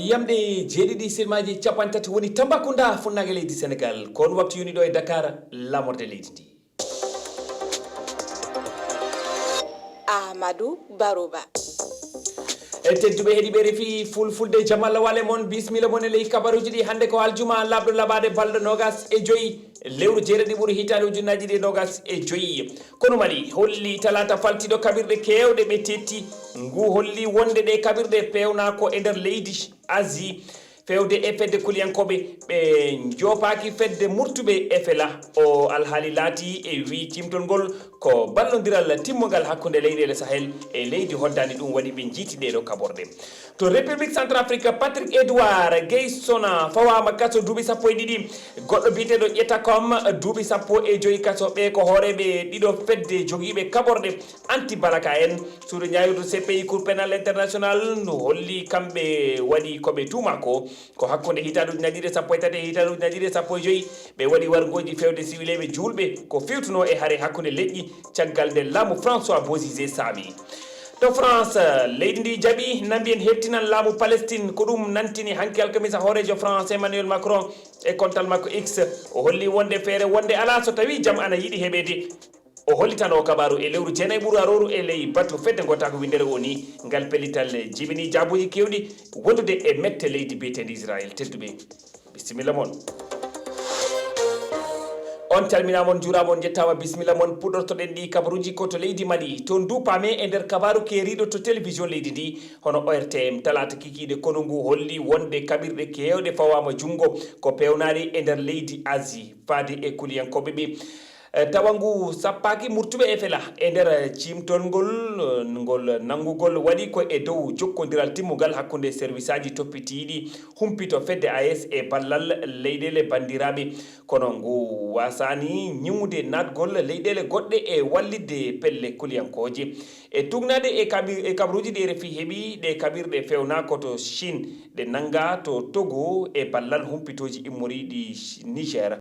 yamde jeeɗiɗi silmaji capantati woni Tambacounda funnage leydi Sénégal kono waktu yoni ɗo e Dakar lamorde leydi ndi. Amadou Barouba. tedduɓe heeɗiɓe refi fulfulde jamalla wale mon bismilla mon e ley kabaruji ɗi hande ko aljuma labɗo labade balɗo nogas e joyyi lewru jeereɗi ɓuuri hitande ujunnaji ɗi nogas e joyyi kono mali holli talata faltiɗo kabirɗe kewɗe ɓe tetti ngu holli wonde ɗe kabirɗe pewnako e nder leydi Asie fewde e fedde kuliyankoɓe ɓe jopaki fedde murtuɓe e fela o alhaali laati e wi timtol ngol ko ballodiral timmogal hakkude leyɗele Sahel e leydi hoddani ɗum waɗi ɓe jiiti ɗeɗo kaɓorde to République Centrafrique Patrick Edouard Gueye-Sona fawama kaso duuɓi 12 goɗɗo biteɗo ƴettakom duuɓi 15 kaso ɓe ko hooreɓe ɗiɗo fedde joguiɓe kaɓorde anti balaka en suudu ñayudu CPI Cour pénal international no holli kamɓe waɗi koɓe tumako ko hakkude hitaɗuji ñaɗiɗe 13 e hitaɗuji ñaɗiɗe 15 ɓe waɗi wargoji fewde siwileɓe julɓe ko fewtuno e haare hakkude leƴƴi caggal nde laamu François Bozizé saami to France leydi ndi jaaɓi nambi en hettinan laamu Palestine ko ɗum nantini hanki alkamisa hoorejo France Emmanuel Macron e kontal makko X o holli wonde feere wonde ala so tawi jaam ana yiɗi heɓede o hollitano kabaru e lewru jeenayi ɓuuru aroru e ley batu fedde gotta ko windere woni ngal pellital jibini jaabuji kewɗi wondude e mette leydi biyetendi Israël tedduɓe bisimilla moon on calminamon juuramon jettama bisimilla moon puɗɗortoɗen ɗi kabaruji ko to leydi Mali to dupame e nder kabaru keeriɗo to télévision leydi ndi hono ORTM talata kikiɗe kono ngu holli wonde kaɓirɗe kewɗe fawama jungo ko pewnari e nder leydi Asie faade e kuliyankoɓe ɓe tawa ngu sappaki murtuɓe e fela e nder cimtol ngol nangugol waɗi ko e dow jokkodiral timmugal hakkude service aji toppitiɗi humpito fedde AS e ballal leyɗele bandiraɓe kono ngu wasani ñiwde natgol leyɗele goɗɗe e wallidde pelle kuliyankoje e tugnade e kabaruji ɗi refi heeɓi ɗe kaɓirɗe fewna koto Chine ɗe nanga to Togo e ballal humpitoji immoriɗi Niger